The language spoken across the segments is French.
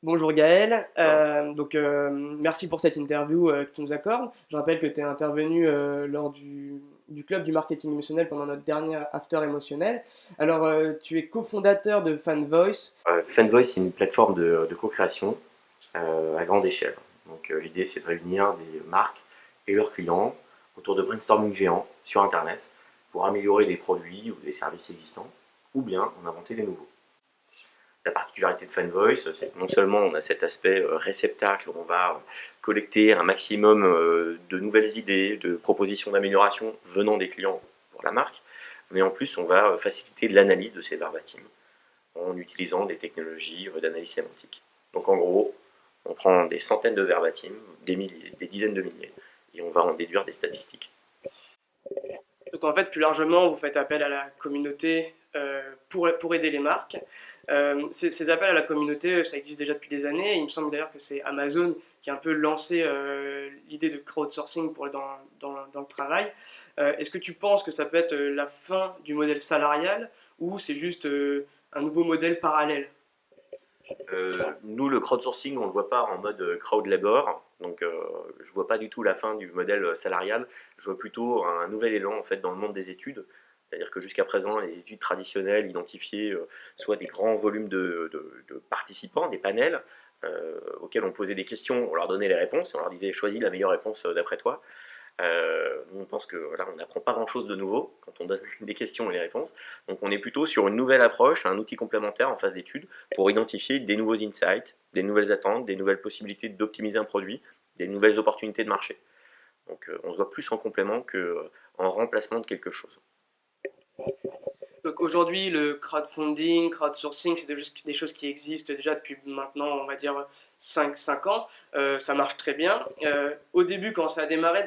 Bonjour Gaël, Hein. merci pour cette interview que tu nous accordes. Je rappelle que tu es intervenu lors du club du marketing émotionnel pendant notre dernier after émotionnel. Tu es cofondateur de FanVoice. Fanvoice, c'est une plateforme de co-création à grande échelle. Donc l'idée, c'est de réunir des marques et leurs clients autour de brainstorming géants sur Internet pour améliorer des produits ou des services existants, ou bien en inventer des nouveaux. La particularité de Fanvoice, c'est que non seulement on a cet aspect réceptacle où on va collecter un maximum de nouvelles idées, de propositions d'amélioration venant des clients pour la marque, mais en plus on va faciliter l'analyse de ces verbatims en utilisant des technologies d'analyse sémantique. Donc en gros, on prend des centaines de verbatims, des milliers, des dizaines de milliers, et on va en déduire des statistiques. Donc en fait, plus largement, vous faites appel à la communauté pour aider les marques. Ces appels à la communauté, ça existe déjà depuis des années. Il me semble d'ailleurs que c'est Amazon qui a un peu lancé l'idée de crowdsourcing dans le travail. Est-ce que tu penses que ça peut être la fin du modèle salarial ou c'est juste un nouveau modèle parallèle? Nous, le crowdsourcing, on ne le voit pas en mode crowd labor, donc je ne vois pas du tout la fin du modèle salarial, je vois plutôt un nouvel élan en fait, dans le monde des études. C'est-à-dire que jusqu'à présent, les études traditionnelles identifiaient soit des grands volumes de participants, des panels, auxquels on posait des questions, on leur donnait les réponses, et on leur disait choisis la meilleure réponse d'après toi. Nous, on pense que là, on n'apprend pas grand-chose de nouveau quand on donne des questions et les réponses. Donc, on est plutôt sur une nouvelle approche, un outil complémentaire en phase d'étude pour identifier des nouveaux insights, des nouvelles attentes, des nouvelles possibilités d'optimiser un produit, des nouvelles opportunités de marché. Donc, on se voit plus en complément qu'en remplacement de quelque chose. Donc aujourd'hui, le crowdfunding, crowdsourcing, c'est des choses qui existent déjà depuis maintenant, on va dire, cinq ans. Ça marche très bien. Au début, quand ça a démarré,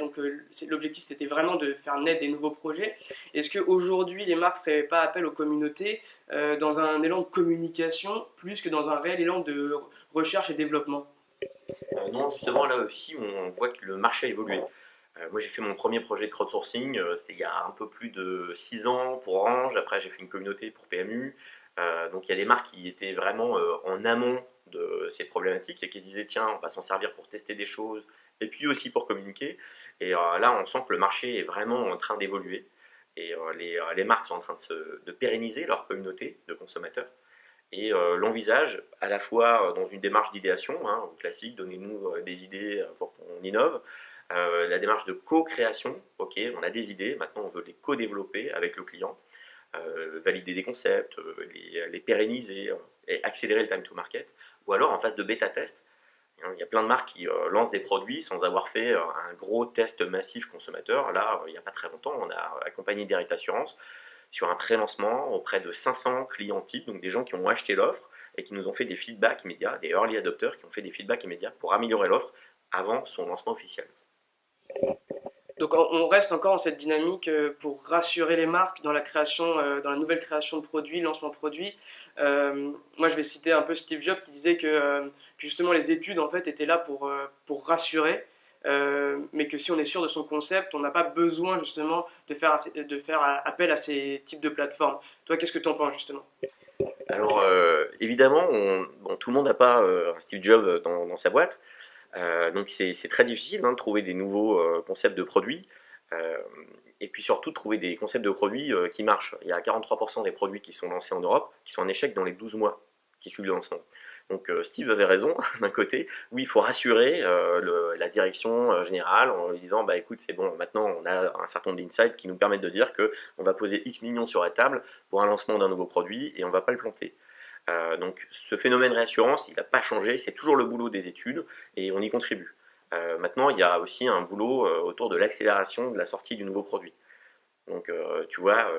l'objectif c'était vraiment de faire naître des nouveaux projets. Est-ce qu'aujourd'hui, les marques ne feraient pas appel aux communautés dans un élan de communication plus que dans un réel élan de recherche et développement? Non, justement, là aussi, on voit que le marché a évolué. Moi, j'ai fait mon premier projet de crowdsourcing, c'était il y a un peu plus de 6 ans pour Orange. Après, j'ai fait une communauté pour PMU. Donc, il y a des marques qui étaient vraiment en amont de ces problématiques et qui se disaient, tiens, on va s'en servir pour tester des choses et puis aussi pour communiquer. Et là, on sent que le marché est vraiment en train d'évoluer. Et les marques sont en train de pérenniser leur communauté de consommateurs et l'envisage à la fois dans une démarche d'idéation, hein, classique, donnez-nous des idées pour qu'on innove, la démarche de co-création, ok, on a des idées, maintenant on veut les co-développer avec le client, valider des concepts, les pérenniser et accélérer le time to market, ou alors en phase de bêta test. Il y a plein de marques qui lancent des produits sans avoir fait un gros test massif consommateur. Là, il n'y a pas très longtemps, on a accompagné Direct Assurance sur un pré-lancement auprès de 500 clients types, donc des gens qui ont acheté l'offre et qui nous ont fait des feedbacks immédiats, des early adopters qui ont fait des feedbacks immédiats pour améliorer l'offre avant son lancement officiel. Donc on reste encore dans cette dynamique pour rassurer les marques dans la création, dans la nouvelle création de produits, lancement de produits. Moi, je vais citer un peu Steve Jobs qui disait que justement les études en fait étaient là pour rassurer, mais que si on est sûr de son concept, on n'a pas besoin justement de faire appel à ces types de plateformes. Toi, qu'est-ce que tu en penses justement? Alors évidemment, bon, tout le monde n'a pas un Steve Jobs dans sa boîte, donc c'est très difficile hein, de trouver des nouveaux concepts de produits. Euh, et puis surtout de trouver des concepts de produits qui marchent. Il y a 43% des produits qui sont lancés en Europe qui sont en échec dans les 12 mois qui suivent le lancement. Donc Steve avait raison d'un côté, oui il faut rassurer la direction générale en lui disant bah écoute c'est bon maintenant on a un certain nombre d'insights qui nous permettent de dire que on va poser X millions sur la table pour un lancement d'un nouveau produit et on va pas le planter. Donc ce phénomène réassurance, il n'a pas changé, c'est toujours le boulot des études et on y contribue. Maintenant, il y a aussi un boulot autour de l'accélération de la sortie du nouveau produit. Donc tu vois,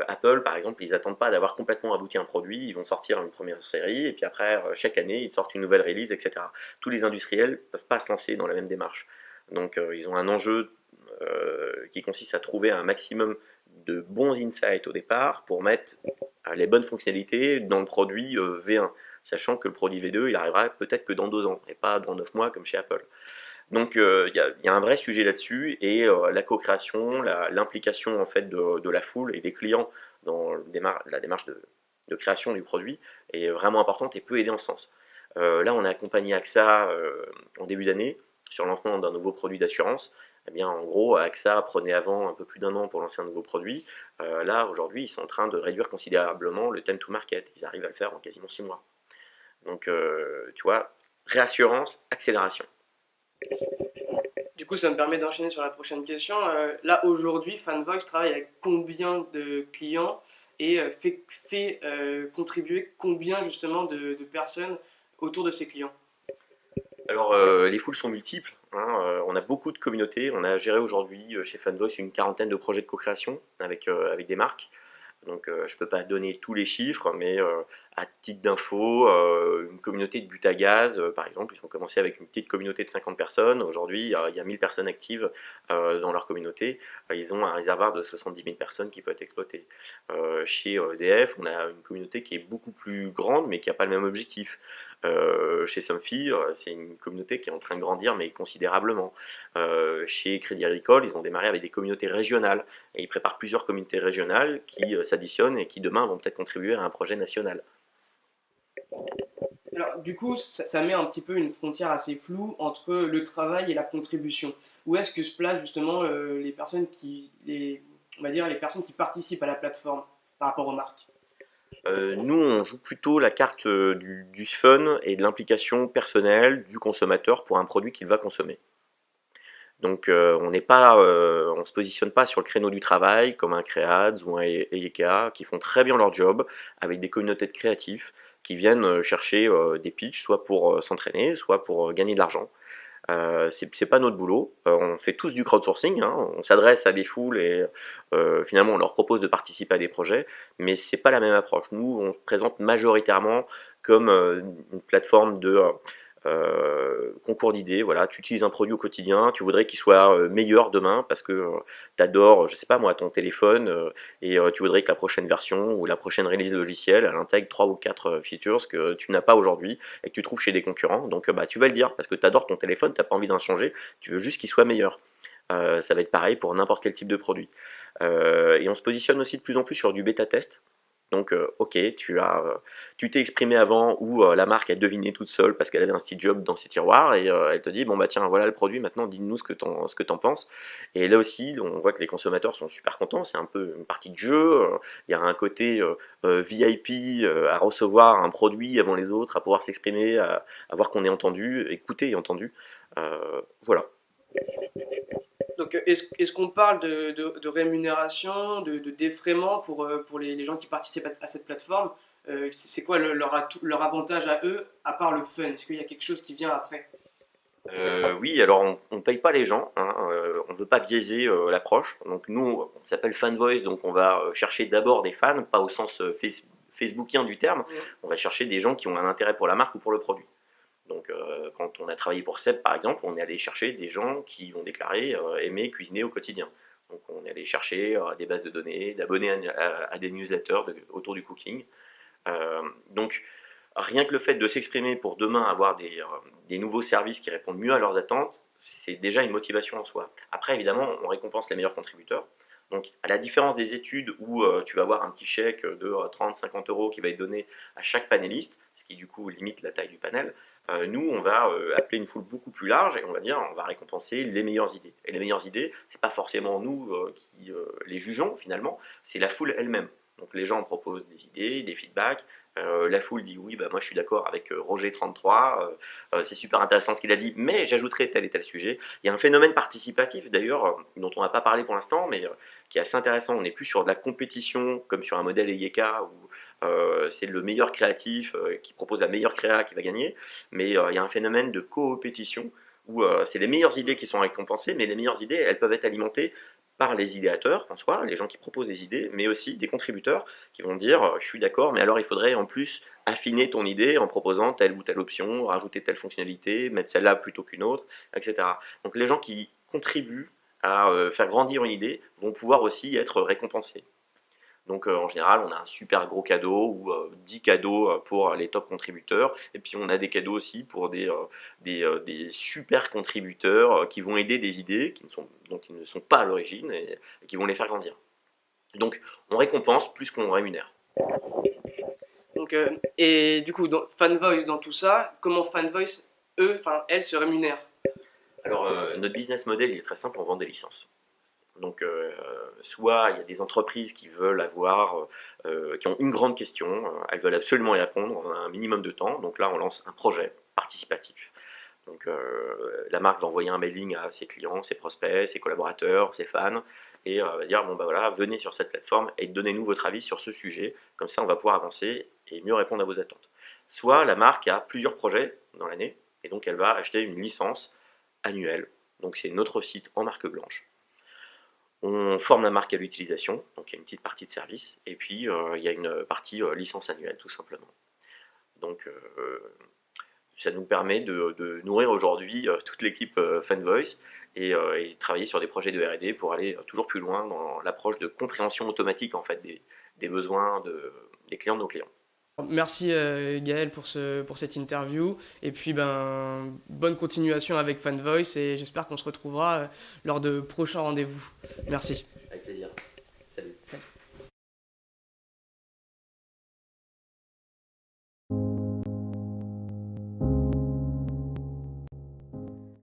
Apple par exemple, ils n'attendent pas d'avoir complètement abouti un produit, ils vont sortir une première série et puis après, chaque année, ils sortent une nouvelle release, etc. Tous les industriels ne peuvent pas se lancer dans la même démarche. Donc ils ont un enjeu qui consiste à trouver un maximum de bons insights au départ pour mettre les bonnes fonctionnalités dans le produit V1, sachant que le produit V2 il arrivera peut-être que dans 2 ans et pas dans 9 mois comme chez Apple. Donc y a un vrai sujet là-dessus et la co-création, l'implication en fait de la foule et des clients dans la démarche de création du produit est vraiment importante et peut aider en ce sens. Là, on a accompagné AXA en début d'année sur le lancement d'un nouveau produit d'assurance. Eh bien, en gros, AXA prenait avant un peu plus d'un an pour lancer un nouveau produit. Là, aujourd'hui, ils sont en train de réduire considérablement le time to market. Ils arrivent à le faire en quasiment 6 mois. Donc, tu vois, réassurance, accélération. Du coup, ça me permet d'enchaîner sur la prochaine question. Là, aujourd'hui, FanVoice travaille avec combien de clients et fait contribuer combien justement de personnes autour de ses clients? Alors, les foules sont multiples, hein, on a beaucoup de communautés. On a géré aujourd'hui chez FanVoice une quarantaine de projets de co-création avec des marques. Donc je ne peux pas donner tous les chiffres, mais à titre d'info, une communauté de but à gaz, par exemple, ils ont commencé avec une petite communauté de 50 personnes. Aujourd'hui, il y a 1000 personnes actives dans leur communauté. Ils ont un réservoir de 70 000 personnes qui peut être exploité. Chez EDF, on a une communauté qui est beaucoup plus grande, mais qui n'a pas le même objectif. Chez Somfy, c'est une communauté qui est en train de grandir, mais considérablement. Chez Crédit Agricole, ils ont démarré avec des communautés régionales, et ils préparent plusieurs communautés régionales qui s'additionnent et qui demain vont peut-être contribuer à un projet national. Alors, du coup, ça met un petit peu une frontière assez floue entre le travail et la contribution. Où est-ce que se placent justement les personnes on va dire les personnes qui participent à la plateforme par rapport aux marques? Nous, on joue plutôt la carte du fun et de l'implication personnelle du consommateur pour un produit qu'il va consommer. Donc on se positionne pas sur le créneau du travail comme un Créads ou un Eyeka qui font très bien leur job avec des communautés de créatifs qui viennent chercher des pitchs soit pour s'entraîner, soit pour gagner de l'argent. C'est pas notre boulot. On fait tous du crowdsourcing, hein. On s'adresse à des foules et finalement on leur propose de participer à des projets, mais c'est pas la même approche. Nous, on se présente majoritairement comme une plateforme de concours d'idées. Voilà, tu utilises un produit au quotidien, tu voudrais qu'il soit meilleur demain parce que tu adores, je sais pas moi, ton téléphone et tu voudrais que la prochaine version ou la prochaine release logicielle elle intègre 3 ou 4 features que tu n'as pas aujourd'hui et que tu trouves chez des concurrents. Donc bah, tu vas le dire parce que tu adores ton téléphone, tu n'as pas envie d'en changer, tu veux juste qu'il soit meilleur. Ça va être pareil pour n'importe quel type de produit. Et on se positionne aussi de plus en plus sur du bêta test. Donc, ok, tu t'es exprimé avant où la marque a deviné toute seule parce qu'elle avait un Steve Jobs dans ses tiroirs et elle te dit bon bah tiens voilà le produit maintenant dis-nous ce que t'en penses. Et là aussi on voit que les consommateurs sont super contents, c'est un peu une partie de jeu. Il y a un côté VIP à recevoir un produit avant les autres, à pouvoir s'exprimer, à voir qu'on est entendu, écouté et entendu. Voilà. Donc, est-ce qu'on parle de rémunération, de défraiement pour les gens qui participent à cette plateforme? C'est quoi leur avantage à eux, à part le fun? Est-ce qu'il y a quelque chose qui vient après? Oui, alors on ne paye pas les gens, hein, on ne veut pas biaiser l'approche. Donc nous, on s'appelle Fan Voice, donc on va chercher d'abord des fans, pas au sens facebookien du terme. On va chercher des gens qui ont un intérêt pour la marque ou pour le produit. Donc quand on a travaillé pour Seb par exemple, on est allé chercher des gens qui ont déclaré aimer cuisiner au quotidien. Donc on est allé chercher des bases de données, d'abonnés à des newsletters autour du cooking. Donc rien que le fait de s'exprimer pour demain avoir des nouveaux services qui répondent mieux à leurs attentes, c'est déjà une motivation en soi. Après évidemment on récompense les meilleurs contributeurs. Donc, à la différence des études où tu vas avoir un petit chèque de 30-50 euros qui va être donné à chaque panéliste, ce qui du coup limite la taille du panel, nous on va appeler une foule beaucoup plus large et on va dire on va récompenser les meilleures idées. Et les meilleures idées, c'est pas forcément nous qui les jugeons finalement, c'est la foule elle-même. Donc les gens proposent des idées, des feedbacks. La foule dit oui, bah, moi je suis d'accord avec Roger33, c'est super intéressant ce qu'il a dit, mais j'ajouterai tel et tel sujet. Il y a un phénomène participatif d'ailleurs dont on n'a pas parlé pour l'instant, mais qui est assez intéressant. On n'est plus sur de la compétition comme sur un modèle EYK où c'est le meilleur créatif qui propose la meilleure créa qui va gagner, mais il y a un phénomène de coopétition où c'est les meilleures idées qui sont récompensées, mais les meilleures idées elles peuvent être alimentées par les idéateurs en soi, les gens qui proposent des idées, mais aussi des contributeurs qui vont dire je suis d'accord, mais alors il faudrait en plus affiner ton idée en proposant telle ou telle option, rajouter telle fonctionnalité, mettre celle-là plutôt qu'une autre, etc. Donc les gens qui contribuent à faire grandir une idée vont pouvoir aussi être récompensés. Donc en général, on a un super gros cadeau ou 10 cadeaux pour les top contributeurs. Et puis on a des cadeaux aussi pour des super contributeurs qui vont aider des idées dont ils ne sont pas à l'origine et qui vont les faire grandir. Donc on récompense plus qu'on rémunère. Donc, et du coup, Fanvoice dans tout ça, comment Fanvoice, elles se rémunèrent? Alors, notre business model, il est très simple, on vend des licences. Donc, soit il y a des entreprises qui veulent avoir, qui ont une grande question, elles veulent absolument y répondre en un minimum de temps. Donc là, on lance un projet participatif. Donc, la marque va envoyer un mailing à ses clients, ses prospects, ses collaborateurs, ses fans, et va dire bon bah voilà, venez sur cette plateforme et donnez-nous votre avis sur ce sujet. Comme ça, on va pouvoir avancer et mieux répondre à vos attentes. Soit la marque a plusieurs projets dans l'année, et donc elle va acheter une licence annuelle. Donc c'est notre site en marque blanche. On forme la marque à l'utilisation, donc il y a une petite partie de service, et puis il y a une partie licence annuelle tout simplement. Donc ça nous permet de nourrir aujourd'hui toute l'équipe Fanvoice et travailler sur des projets de R&D pour aller toujours plus loin dans l'approche de compréhension automatique en fait des besoins des clients de nos clients. Merci Gaël pour cette interview et puis bonne continuation avec Fanvoice et j'espère qu'on se retrouvera lors de prochains rendez-vous. Merci.